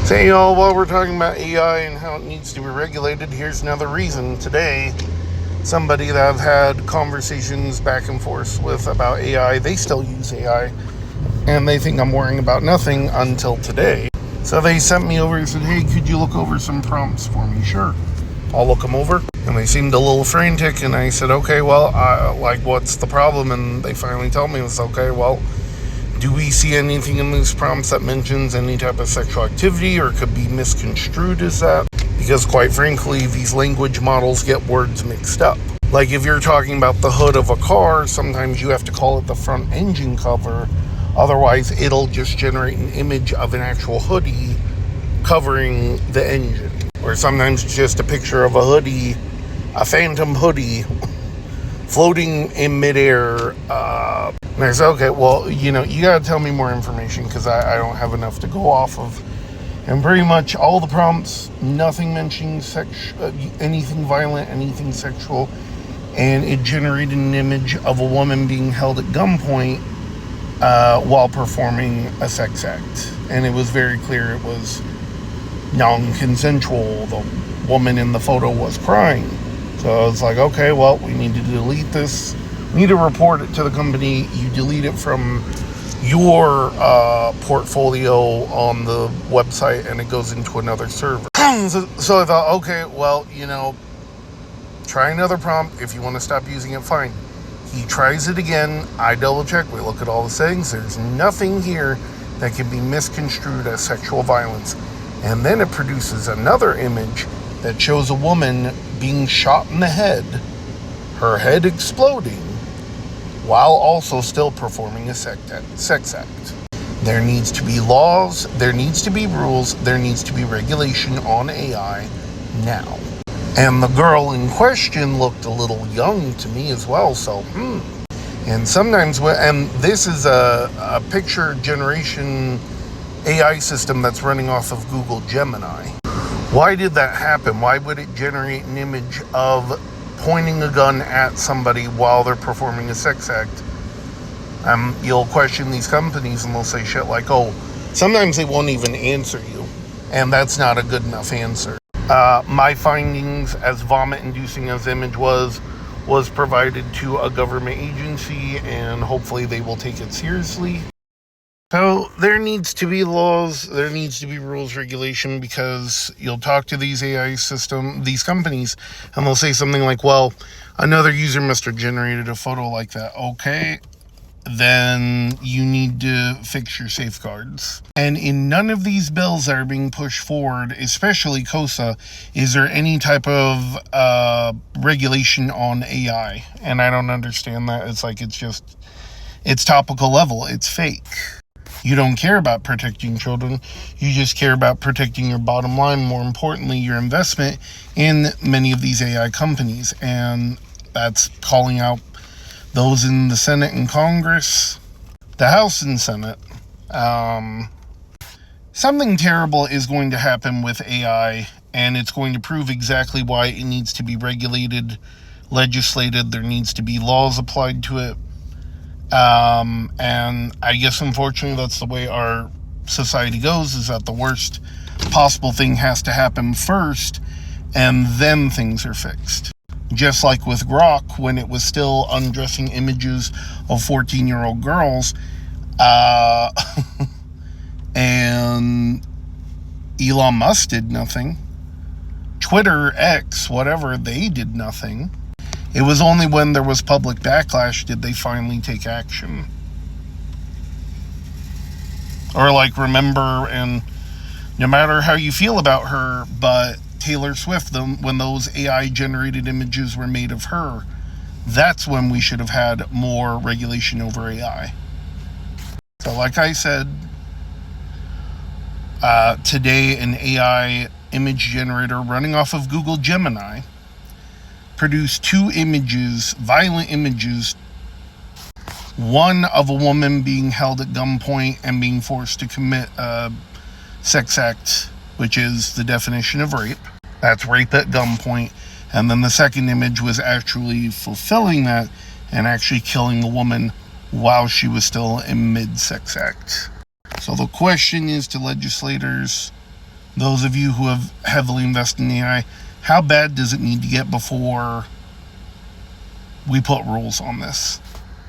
Say, y'all, while we're talking about AI and how it needs to be regulated, here's another reason. Today, somebody that I've had conversations back and forth with about AI, they still use AI, and they think I'm worrying about nothing until today. So they sent me over and said, hey, could you look over some prompts for me? Sure. I'll look them over. And they seemed a little frantic, and I said, okay, well, what's the problem? And they finally told me, it's okay, well, do we see anything in these prompts that mentions any type of sexual activity or could be misconstrued as that? Because quite frankly, these language models get words mixed up. Like if you're talking about the hood of a car, sometimes you have to call it the front engine cover. Otherwise, it'll just generate an image of an actual hoodie covering the engine. Or sometimes it's just a picture of a hoodie, a phantom hoodie, floating in midair. And I said, okay, well, you got to tell me more information because I don't have enough to go off of. And pretty much all the prompts, nothing mentioning anything violent, anything sexual. And it generated an image of a woman being held at gunpoint while performing a sex act. And it was very clear it was non-consensual. The woman in the photo was crying. So I was like, okay, well, we need to delete this. We need to report it to the company. You delete it from your portfolio on the website and it goes into another server. So I thought, okay, well, try another prompt. If you want to stop using it, fine. He tries it again. I double check. We look at all the settings. There's nothing here that can be misconstrued as sexual violence. And then it produces another image that shows a woman being shot in the head, her head exploding, while also still performing a sex act. There needs to be laws, there needs to be rules, there needs to be regulation on AI now. And the girl in question looked a little young to me as well, so And sometimes, and this is a picture generation AI system that's running off of Google Gemini. Why did that happen? Why would it generate an image of pointing a gun at somebody while they're performing a sex act? You'll question these companies and they'll say shit like, oh, sometimes they won't even answer you. And that's not a good enough answer. My findings, as vomit-inducing as the image was provided to a government agency, and hopefully they will take it seriously. So there needs to be laws, there needs to be rules, regulation, because you'll talk to these these companies, and they'll say something like, well, another user must have generated a photo like that. Okay, then you need to fix your safeguards. And in none of these bills that are being pushed forward, especially COSA, is there any type of regulation on AI. And I don't understand that. It's like it's topical level. It's fake. You don't care about protecting children. You just care about protecting your bottom line. More importantly, your investment in many of these AI companies. And that's calling out those in the Senate and Congress, the House and Senate. Something terrible is going to happen with AI, and it's going to prove exactly why it needs to be regulated, legislated. There needs to be laws applied to it. And I guess unfortunately that's the way our society goes, is that the worst possible thing has to happen first and then things are fixed. Just like with Grok, when it was still undressing images of 14-year-old girls, and Elon Musk did nothing. Twitter, X, whatever, they did nothing. It was only when there was public backlash did they finally take action. Or like, remember, and no matter how you feel about her, but Taylor Swift, when those AI generated images were made of her, that's when we should have had more regulation over AI. So like I said, today an AI image generator running off of Google Gemini produced two images, violent images, one of a woman being held at gunpoint and being forced to commit a sex act, which is the definition of rape. That's rape at gunpoint. And then the second image was actually fulfilling that and actually killing the woman while she was still in mid-sex act. So the question is to legislators, those of you who have heavily invested in AI, how bad does it need to get before we put rules on this?